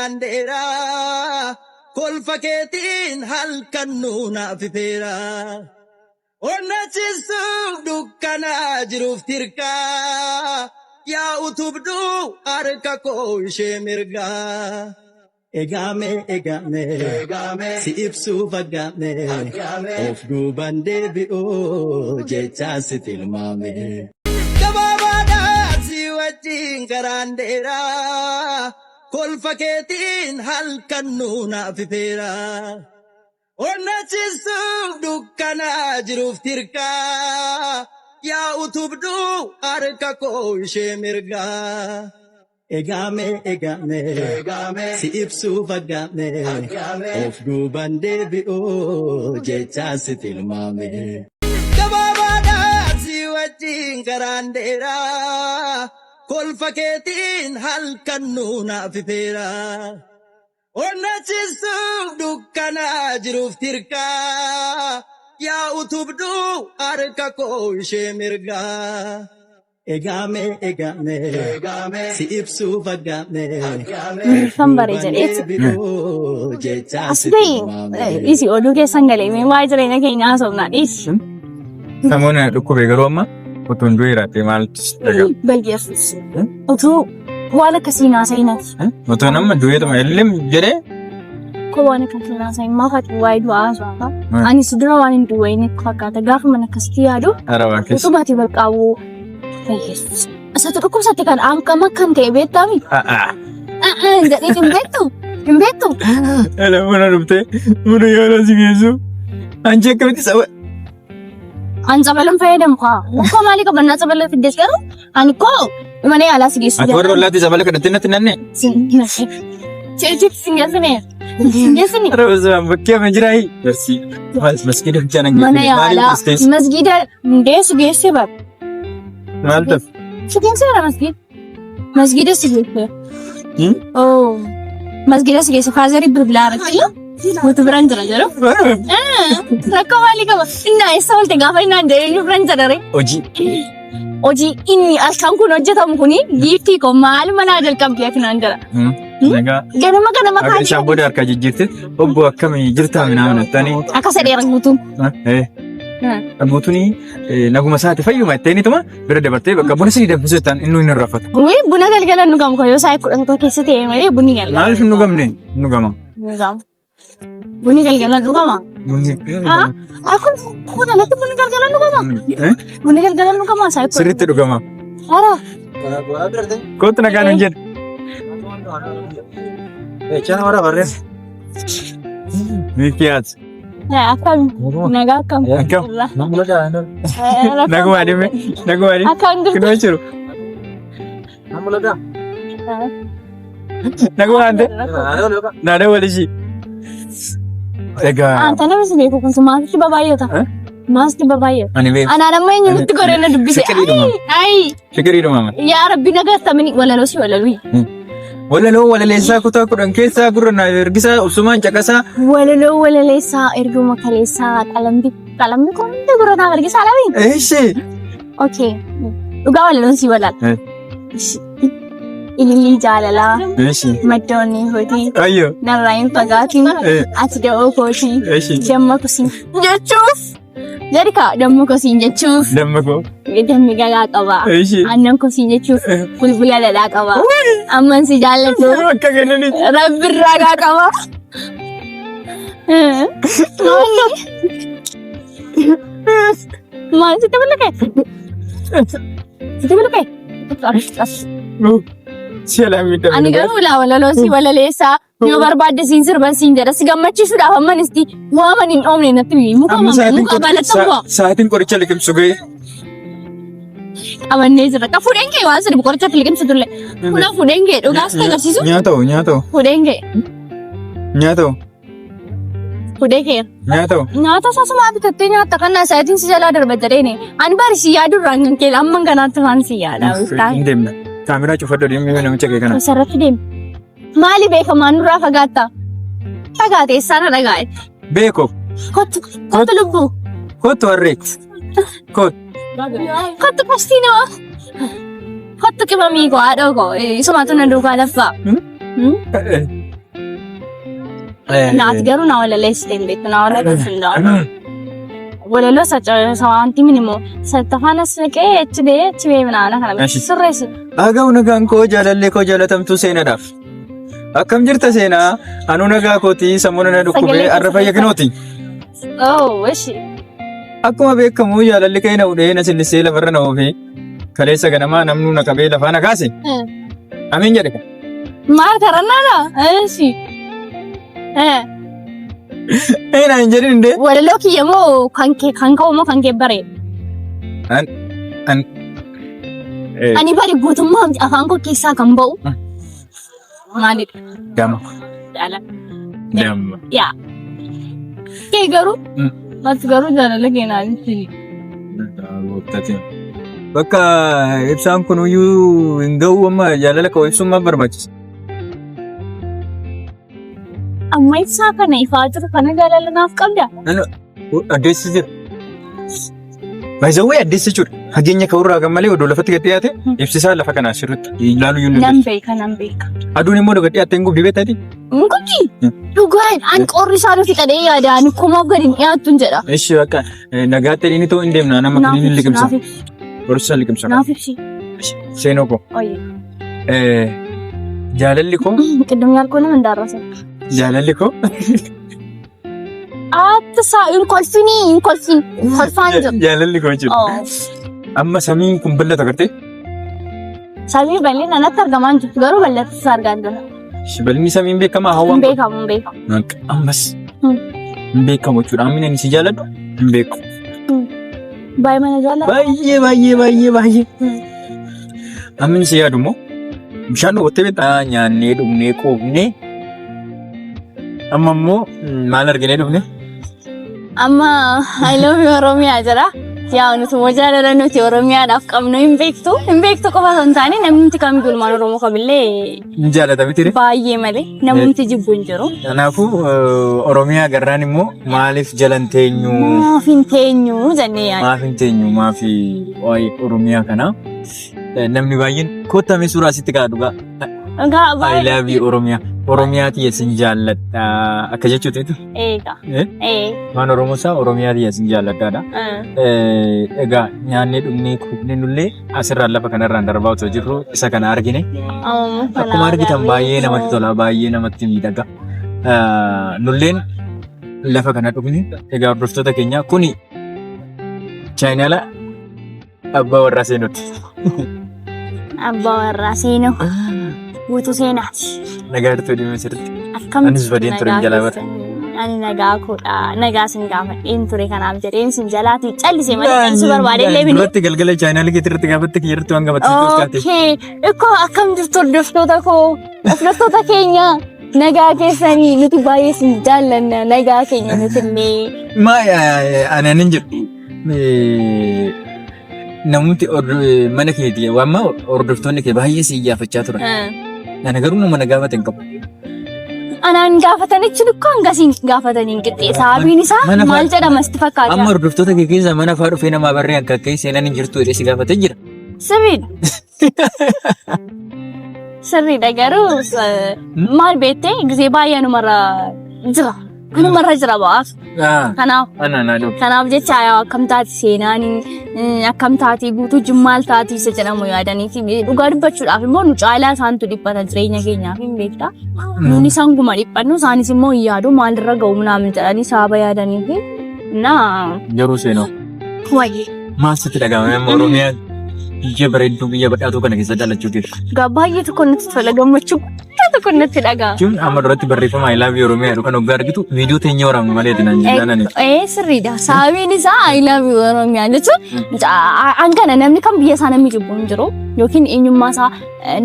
garaandeera kolfa keetiin halkan nuunaaf ifeera onnachiisuuf dukkanaa jiruuf tirkaa yaa utubduu harka koo ishee mirgaa Egame si ibsuuf agame of duuban deebi'oo jechaa si tilmaame. Gabaabaadhaa si wajjin karaan dheeraa kolfa keetiin halkan nuunaaf ifeera onnachiisuuf dukkanaa jiruuf tirkaa yaa utubduu harka koo ishee mirgaa. Egame si ibsuuf agame of duuban deebi'oo jechaa si tilmaame. Gabaabaadhaa si wajjin karaan dheeraa kolfa keetiin halkan nuunaaf ifeera onnachiisuuf dukkanaa jiruuf tirkaa yaa utubduu harka koo ishee mirgaa. Egame si ibsuuf agame Mirfan bareedaadha. Asii isi oduu keessan galee mee waa'ee jireenya keenyaa haasofnaa dhiisi. Namoonni dhukkubee garuu amma utuun du'e irratti maaltu dhaga'u? Balgeessus. Utuu waan akkasii naasa'inaati. Utuun amma du'eetuma illee jedhee Koo waan akkasii naasa'in maaf ati waa'ee du'aa haasofta? Ani si dura waan hin du'een fakkaata gaafa mana akkasitti yaadu. Arabaa keessa. Utuu baatee balqaawuu. Balgeessus. Asatti dhukkubsatte kan akkam akkan ta'e beektaami? Jedhee hin beektu? Ala mana dhuftee buna yaalaa si geessu. Anchi akkamitti saba? Ani sabalan fayyadamu kaa. Koo maalii qabannaa sabala fiddees garuu ani koo mana yaalaa si geessu. Ati warra ollaatti sabala kadhattee natti nannee? Cheechitti singeessine. Arabaa bakkee amma jiraayi. Barsi masgiida hojjaa nan Mana yaalaa masgiida hundeessu geessee bara. Maal ta'u? Si geesseera masgiida. Masgiida si geesse. Masgiida si geesse faazarii bilbilaa irratti guutuu biraan jira jedhu. Rakkoo maalii qaba? Innaa eessa oolte gaafa innaan jedhee biraan jira ree? Hojii inni halkan kun hojjetamu kuni giiftii koo maal manaa jalqabdee akkanaan jira. Ganama Akka ishaan booda harkaa jijjiirte obbo akkamii jirtaa minaa manattanii? akka sadheera guutuun. Guutuun naguma isaati fayyuma itteenituma bira dabartee bakka buna sii danfisu jettaan inni hin rafata. Buna galgala nu gamu yoo saayii 11 keessa ta'e malee bunni galgala. Maaliif hin dhugamne? Nu gama. Bunni galgala nu gama. Akkun alatti bunni galgala nu gama. Bunni galgala nu gama saayii 11. Sirriitti dhugama. Hara. Kootu nagaan hin jedhu. Echaan warra barreessa. Miikiyaati. Akkam nagaa akkam. Naguma adeeme. Akkam jirtu. Kinoo jiru. Naguma ande. Naadha walishii. Egaa. Tana misi beeku kun maasitti babaayyoota. Maasitti babaayyoota. Ani beeku. Anaan amma eenyutti goree na dubbise. Shikiriidhuma. Yaa rabbi nagartamini walaloo si walaluu. Walaloo walaleessaa kutaa 10 keessaa gurra ergisaa obsumaan caqasaa. Walaloo walaleessaa erguma kaleessaa qalamni kun gurra naaf ergisaa labiin. Eeshi. Okay. Dhugaa walaloon si walaala. Ilillii jaalalaa. Eeshi. Maddoonni hojii. Ayyo. Narraa hin fagaatiin. Ati da'oo kootii. Eeshi. Damma kusiin jechuuf. Jarika damma kusiin jechuuf. Damma koo. Dammi gagaa qaba. Eeshi. Aannan kusiin jechuuf. Bulbula dhadhaa qaba. Amman si jaallatu. Akka kennanii. Rabbi ragaa qaba. Maal sitti mul'ate? Sitti mul'ate? Siyaala miidhagina. Ani garuu walaloo si walaleessaa yoo barbaadde siin sirban siin jedha si gammachiisuudhaaf ammanisti waaman hin dhoomne natti muka balatti bu'a. Sa'aatiin qoricha liqimsu ga'e. Qabannee jirra. Ka fuudheen kee waan sirbi qoricha liqimsu tulle. Kuna fuudheen kee dhugaas agarsiisu. Nyaata'u. Fuudheen kee. Fuudhee kee. Nyaata saasumaa bitattee nyaatta kannaa sa'aatiin si jalaa darba jedheeni. Ani bari si yaadurraan kan kee amma ganaatti waan si yaada. Hin deemna. Kaameraa cufadhu deemee namicha kee kana. Asirratti deemu. Maali beekamaa nurraa fagaatta? Fagaate eessaan dhagaa'e? Beeko. Kottu lubbuu. Kottu harreetti. Kottu pastinoo. Kottu qimamii koo haadhoo koo. Isumaatu na duukaa laffaa. Naati garuu na walaleessite hin beektu. Na walaleessu hin daawwatu. Walaloo sawaantii minimoo sattafaanas naqee achi bee minaana kana sirreessu. Aga'u nagaan koo jaalallee koo jaalatamtuu seenaadhaaf. Akkam jirta seenaa anuu nagaa kooti sammuun na dhukkubee arra fayyaginooti. Ishi. Akkuma beekamu jaalalli kee na udhee na sillisee lafarra na oofee kaleessa ganamaa namnuu na qabee lafaa na kaase. Amiin jedhe kan. Maal karannaadha? Ishi. Na hin jedhin indee. Walaloo kiyya moo kan ka'u moo kan kee baree? Ani bari guutummaa afaan koo keessaa kan ba'u. Maalidha? Dama. Jaalala. Dama. Yaa. Kee garuu? Ati garuu jaalala keenyaa miti. Bakka ibsaan kun iyyuu hin ga'u amma jaalala koo ibsuun maal barbaachisa? Amma ibsaa kana ifaa jiru kana jaalala naaf qabdaa? Addeessi jira. Baay'isawwee addeessi jiru. Hageenya ka'urraa kan malee odoo lafatti gad dhiyaate ibsisaa lafa kanaa sirriitti ilaaluu yoo nan beeka. Aduun immoo gad dhiyaattee hin gubdii beektaati? Ngubdii? Dhugaan an qorri isaa nuti xadhee yaada ani kumaaf gadi hin dhiyaattu jedha. Ishi bakka nagaatti inni too hin deemna nama kan inni liqimsa. Qorsa liqimsa. Naaf ibsi. Seenoo koo. Jaalalli koo. Qiddum yaalkoo nama hin daarrasa. Jaalalli koo. Aattisaa hin kolfin kolfaan jiru. Jaalalli koo jiru. Amma samiin kun bal'ata gartee? Samii bal'ina natti argamaa hin jirtu garuu bal'atti isaa argaa jira. Bal'inni samiin beekamaa hawwaan koo? Hin beekamu. Ammas hin beekamu jechuudha. Amma inni si jaaladhu hin beeku. Baay'ee mana jaalladha? Baay'ee. Amma si yaadu immoo bishaan dhokattee beektaa nyaannee dhugnee quufnee amma immoo maal arginee dhufne? Amma I love you Oromiyaa jira. Yaa nuti immoo jaalala nuti Oromiyaadhaaf qabnu hin beektu qofa osoo hin taane namni kamiyyuu ilmaan Oromoo kamillee ni jaalata miti? Baay'ee malee namni jibbu hin jiru. Kanaafuu Oromiyaa garraan immoo maaliif jalan teenyu? Maaf hin teenyu jennee yaadda. Maaf hin teenyu maafi waa'ee Oromiyaa kana namni baay'een kottamee suuraa sitti kaa'u dhugaa. I love you Oromiyaa. Oromiyaa tiyya sin jaalladha akka jechuuti. Eega. Waan Oromoo isaa Oromiyaa tiyya sin jaalladhaadha. Egaa nyaannee dhugnee quufnee nullee asirraan lafa kanarraan darbaa otoo jirru isa kana argine. Akkuma argitan baay'ee namatti tola baay'ee namatti miidhaga. Nulleen lafa kana dhugne egaa hordoftoota keenya kuni chaayinaala abbaa warraa seenuuti. Abbaa warraa seenuu. Guutuu seenaati. Nagaa dhufee deemee sirriitti. Anis badeen ture hin jalaa bara. Ani nagaa koodha. Nagaa sin gaafadheen ture kanaaf jedheen sin jalaati callisee malee callisuu barbaadee leemini. Duratti galgala chaayinaala keetti irratti gaafatte kiyya irratti waan gaafatte taate. Ikkoo akkam jirtu hordoftoota koo hordoftoota keenya nagaa keessanii nuti baay'ee sin jaallanna nagaa keenya nutillee. Ani anin jedhu namooti mana keetii waamma hordoftoonni kee baay'ee si iyyaafachaa turan. Nana garuu nama na gaafate hin qabu. Anaan gaafatan jechuun akkoo hangasiin gaafatanii hin qixxee. Sababiin isaa maal jedhama sitti fakkaata? Amma hordoftoota kee keessa mana fa'aa dhufee namaa barree akka akka seenaan hin jirtu jedhee si gaafatee jira. Sirriidha garuu maal beektee gisee baay'ee numarra jira. Numarra jira ba'aaf. Kanaaf jecha akkam taati seenaan akkam taati guutuu jimmaal taati isa jedhamu yaadaniiti. Dhugaa dubbachuudhaaf immoo nu caalaa isaantu dhiphata jireenya keenyaaf hin beektaa. Nuuni isaan guma dhiphannu isaanis immoo hin yaadu maalirra ga'u naamin jedhanii sababa yaadaniifi. Garuu seenoo. Wayyee. Maal sitti dhagahame amma Oromiyaa biyya bareedduu biyya badhaatuu kana keessa jaalachuu keessa. Baay'ee tokko natti tola gammachuu tokko natti dhaga'a. Kun amma duratti barreeffama I love you Oromiyaa jedhu kan hoggaa argitu viidiyoo teenya waraabnu malee jedhan jiraanani. Sirriidha. Sababiin isaa I love you Oromiyaa jechuun hangana namni kan biyya isaa namni jibbu hin jiru yookiin eenyummaa isaa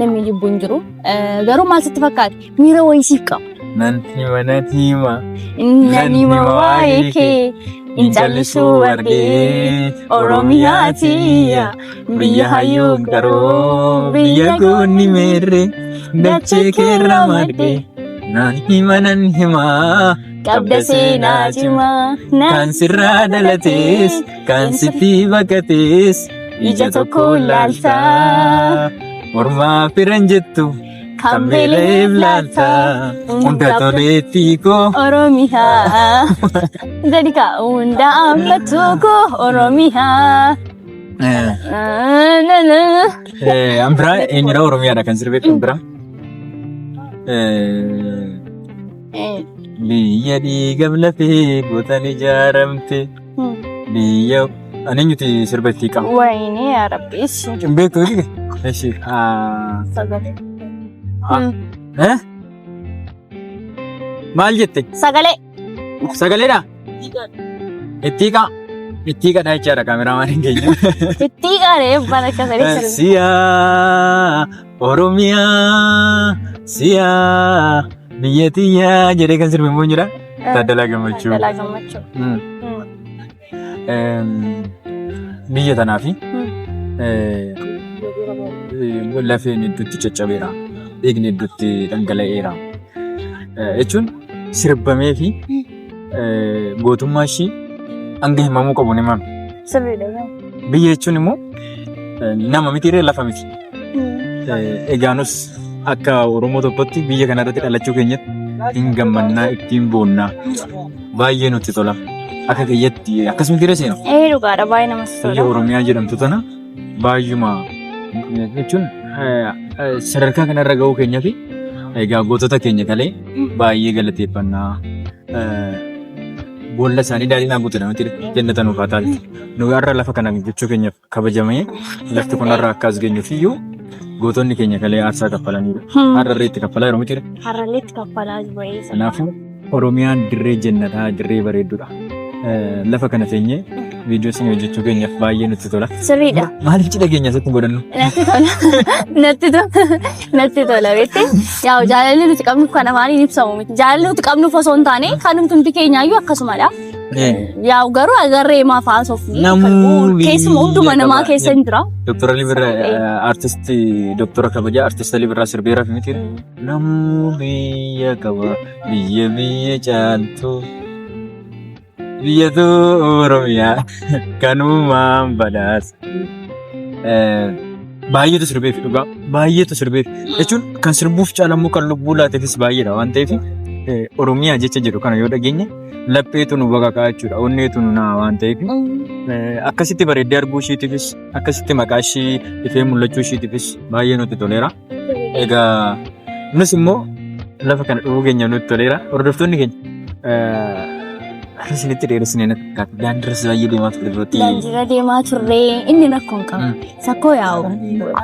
namni jibbu hin jiru. Garuu maal sitti fakkaate miira wayisiif qaba. Nan hima. Nan hima waa'ee kee. Injallisuu argee Oromiyaa tiyya biyya hayyuu garoo biyya goonni meerre dachee keerra madde nan hima qabda seenaa cimaa kan sirraa dhalatees kan sitti baqatees ija tokko laaltaa mormaa firan jettu kan beeleef laata hunda toleetti koo Oromiyaa. Jadi kak hunda ammatu koo Oromiyaa. Ambira eenyudha Oromiyaadha kan sirbeef ambira. Biyya dhiiga lafee gootan ijaaramte biyya ani eenyuti sirba itti qabu. Wayne yaa Rabbi ishi. Beektu hojii ishi. Sagalee. Maal jette? Sagalee. Sagaleedha? Ittiiqa. Ittiiqadha jechaadha kaameraamaaniin keenya. Ittiiqaadha bara kasanii sirba. Siyaa Oromiyaa siyaa biyya tiyyaa jedhee kan sirbe immoo jira. Taaddalaa Gammachuu. Taaddalaa Gammachuu. Biyya tanaa fi lafeen hedduutti caccabeera. Dhiigni hedduutti dhangala'eera. Jechuun sirbamee fi gootummaa ishii hanga himamuu qabu ni himame. Sirriidha. Biyya jechuun immoo nama mitiiree lafa miti. Egaanus akka Oromoo tokkotti biyya kanarratti dhalachuu keenyatti hin gammannaa ittiin boonnaa. Baay'ee nutti tola. Akka kiyyatti akkasuma tiree seena. Dhugaadha baay'ee namatti tola. Biyya Oromiyaa jedhamtu tana baay'uma jechuun sadarkaa kanarra gahuu keenya fi egaa gootota keenya kalee baay'ee galateeffannaa. Boolla isaanii daadhiin haguutu namatti jennata nuuf haa taatu. Nu har'a lafa kana jechuu keenyaaf kabajamee lafti kun har'a akka as geenyuuf iyyuu gootonni keenya kalee aarsaa kaffalaniidha. Har'arree itti kaffalaa yeroo miti. Har'arree itti kaffalaa jiru. Kanaafuu Oromiyaan dirree jannataa dirree bareedduudha. Lafa kana teenyee viidiyoo isin hojjechuu keenyaaf baay'ee nutti tola. Sirriidha. Maaliif cidha keenya asitti godhannu? Natti tola. Natti tola beekte. Yaa jaalalli nuti qabnuuf kana maaliin ibsamu miti. Jaalalli nuti qabnuuf osoo hin taane kan nuti keenyaayyuu akkasumadha. Yaa garuu agarree maaf haasofni. Keessuma hunduma namaa keessa hin jira. Doktora Libirraa artistii doktora kabajaa artista Libirraa sirbeeraaf miti. Namuu biyya qaba biyya caaltu. Biyyatu Oromiyaa kanumaan badhaasa. Baay'eetu sirbeef dhugaa. Baay'eetu sirbeef. Jechuun kan sirbuuf caalamuu kan lubbuu laateefis baay'eedha waan ta'eef Oromiyaa jecha jedhu kana yoo dhageenye lapheetu nu baqaqaa jechuudha. Onneetu nu naa waan ta'eef akkasitti bareeddee arguu ishiitiifis akkasitti maqaa ishii ifee mul'achuu ishiitiifis baay'ee nutti toleera. Egaa nus immoo lafa kana dhufuu keenya nutti toleera. Hordoftoonni keenya Asinitti dheeressine nakkaatu daandiirras baay'ee deemaa turre birootti. Daandiirra deemaa turre inni rakkoon qaba. Sakkoo yaa'u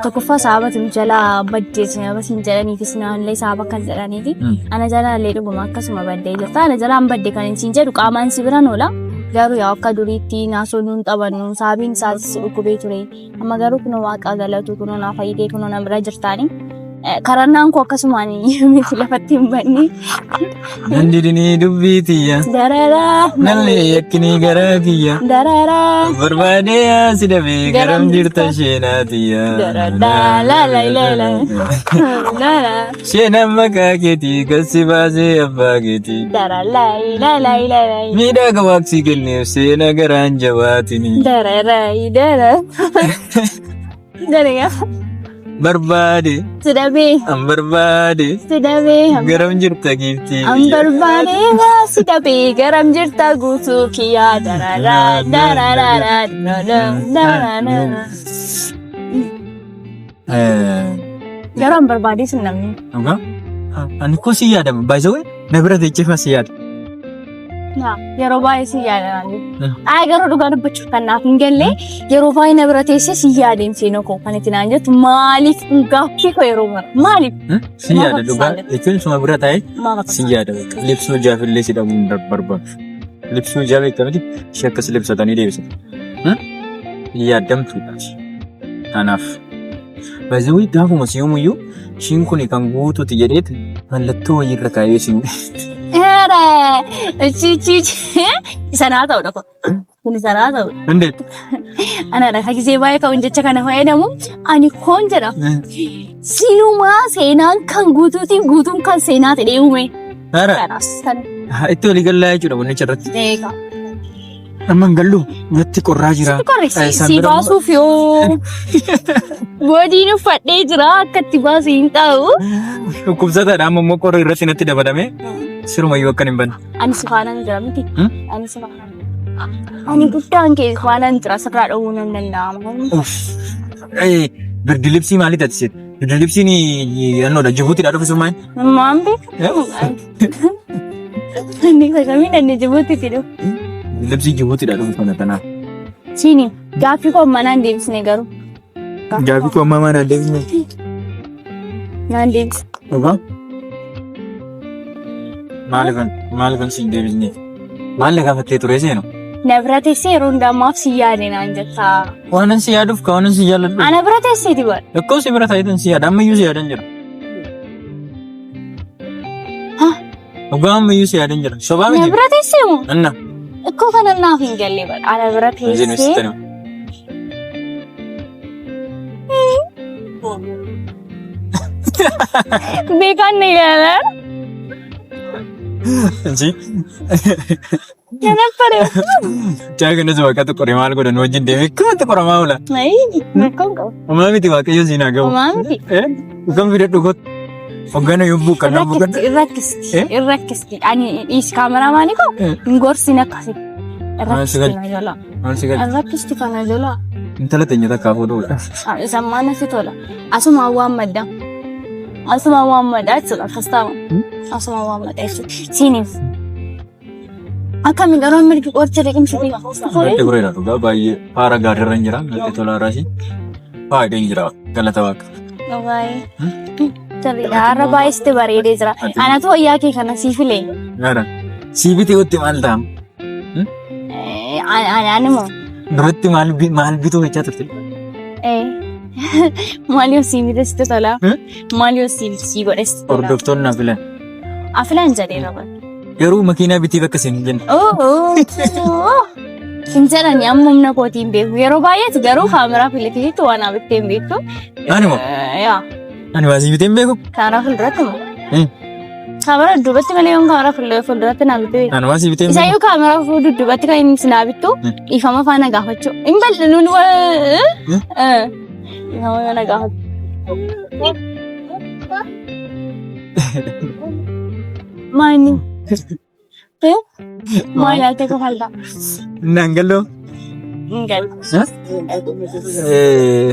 tokkoffaa saabatu jalaa baddeessu yaabasiin jedhaniifis naannoo saaba kan jedhaniifi ana jalaallee dhuguma akkasuma baddee jirta. Ana jalaan badde kan hin jedhu qaamaan si biraan oola. Garuu yaa'u akka duriitti naasoo nuun taphannu saabiin isaas dhukkubee ture. Amma garuu kunoo waaqa galatu kunoo naa fayyidee kunoo na bira jirtaani. Karannaan koo akkasumaan miti lafatti hin banne. Nandidinii dubbiitiyya. Dararaa. Nallee yakkinii garaa kiyya. Dararaa. Barbaadee asi dhabee garam jirta sheenaatiyya. Dararaa laalalaa. Sheenaan maqaa keetii kan si baasee abbaa keetii. Dararaa. Miidhaga waaqsii kenneef seena garaan jabaatini. Dararaa. Dararaa. Barbaade. Sidabee. An barbaade. Sidabee. Garam jirta giiftii. An barbaade sidabee garam jirta guutuu kiyyaa dararaa dararaa dararaa. Garuu an barbaade sun namni. Ani koo si yaadama baay'isawee na bira teecheefaa si yaada. Yeroo baay'ee si yaadama. Garuu dhugaa dubbachuuf kan naaf hin galle yeroo baay'ee na bira teessee si yaadeen seenoo koo kan itti naan jettu maaliif gaaffii koo yeroo mara maaliif? Si yaada dhugaa jechuun suma bira taa'ee si yaada libsuu jaafillee si dhabuun barbaadu. Libsuu jaafa eeggamati ishee akkas libsatanii deebisatu. Yaadamtuudhaaf. Kanaaf baay'isawee gaafuma si'oomuyyuu ishiin kun kan guutuuti jedheeti mallattoo wayiirra kaa'ee si Sanaa ta'udha kun. Kun sanaa ta'udha. Indeet. Ana akka gisee baay'ee ka'uun jecha kana fayyadamu ani koon jedha. Silumaa seenaan kan guutuutiin guutuun kan seenaa ta'ee uume. Itti walii gallaa jechuudha bunnicha irratti. Amman gallu natti qorraa jira. Si baasuuf yoo boodiin uffadhee jira akka itti baasu hin ta'u. Dhukkubsataadha amma immoo qorra irratti natti dabalame sirumayyuu akkan hin banne. Ani si faanaan jira miti. Ani si faanaan. Ani guddaan kee faanaan jira sirraa dhowwuu nan danda'ama. Birdi libsii maali taatise? Birdi libsiin annoodha Jibuutiidha dhufe summaan. Maan beeku. Inni kamiin inni Jibuutiitti dhufu. Libsii Jibuutiidha dhufe sana tanaaf. Siini gaaffii koo ammaa naan deebisne garuu. Gaaffii koo ammaa naan deebisne. Naan deebisne. Dhugaa? Maaliifan siin deebisne? Maal na gaafattee ture seenu? Na bira teessee yeroo hundaamaaf si yaade naan jettaa. Waanan si yaaduuf ka waanan si jaalladhu. Ana bira teesseeti bara. Lakkoofsi bira taayitan si yaada ammayyuu si yaadan jira. Dhugaa ammayyuu si yaadan jira. Sobaa miti. Na bira teessee moo? Anna. Ikkoo kana naaf hin galle bara. Ana bira teessee. Beekaan ni gaala. Anji. Yana pare. Jangan ada waktu tu korang malu dan wajib demi kau tu korang malu lah. Naik, mereka kau. Mama mesti waktu itu sih nak kau. Mama mesti. Bukan video tu kau. Bukan yang bukan. Irrakkis. Ani is kamera mana kau? Ngorsi nak kasih. Irrakkis tu kana jala. Entahlah ternyata kau tu. Zaman nasi tu lah. Asal awam madam. Asal awam madam tu lah kasta. Asal awam madam tu. Sini. Akka miidharoon mirgi qorcha deemsiti. Natti guree dha dhugaa baay'ee haara gaariirra hin jira. Natti tola raasi. Faayidee hin jira galata waaqa. Har'a baay'iste bareedee jira. Anatu wayyaa kee kana sii file. Gaara. Sii biti utti maal ta'am? Ani moo? Duratti maal bituu jechaa turte? Maaliif sii bitesti tola? Maaliif sii godhesti tola? Hordoftoonni na filan. Afilan jedhee raba. Garuu makiinaa bitii bakka isin hin jenne. Hin jedhani amma humna kootiin beeku. Yeroo baay'eetu garuu kaameraa filateetu waan abittee hin beektu. Ani moo? Ani waa sii bitee hin beeku? Kaameraa fuulduratti moo? Kaameraa dudduubatti malee yoon kaameraa fuulduratti naa bittee beeku. Ani waa sii bitee hin beeku? Isaayyuu kaameraa dudduubatti kan inni sinaa bittu dhiifama faana gaafachuu. Hin bal'inuu dhiifama faana gaafachuu. Maani? Maal yaatee kofalta? Nangaloo.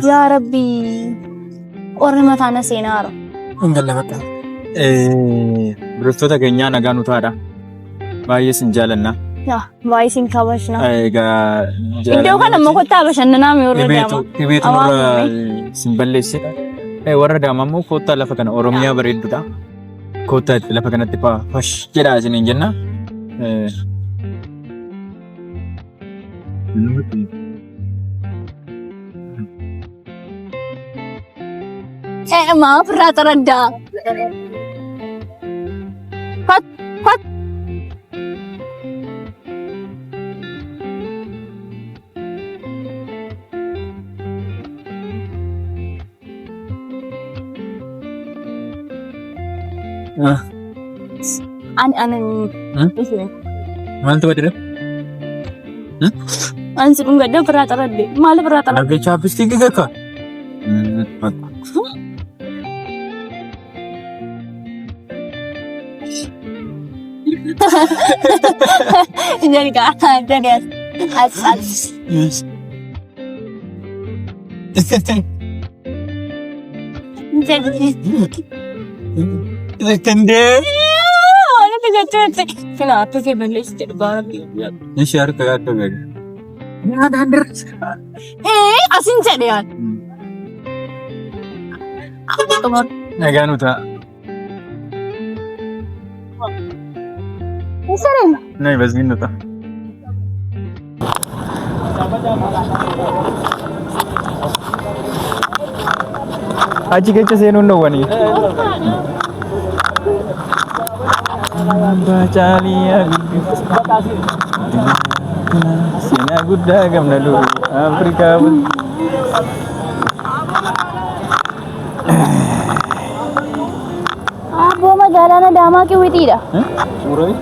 Yaa Rabbi. Qorri mataana seenaa haro. Ingalla bakka. Dubartoota keenyaa nagaa nu taadha. Baay'ee sin jaalanna. Baay'ee sin kabajna. Egaa iddoo kana immoo kottaa bashannanaa mi warra daama? Dhibeetu nurra sin balleessedha. Warra daama immoo kottaa lafa kana Oromiyaa bareeddudha. Kota lafa kanatti fash jedhaa isiniin jenna. Maaf irraa taraddaa. Fat. Maal tu ada? Ansi enggak ada peraturan deh. Malah peraturan. Lagi capis tinggi ke kak? Jadi kak, jadi as. Jadi. Kende. Ana tiga cuci. Kenapa sih beli banget? Ini share ke apa lagi? Ada under. Asin cedian. Nagaan uta. Sering. Nah, bas gini uta. Aji kece senu no wani. Baca lihat. Sina gudda gamna lu Afrika. Bawa jalan ada ama ke witi dah. Murah.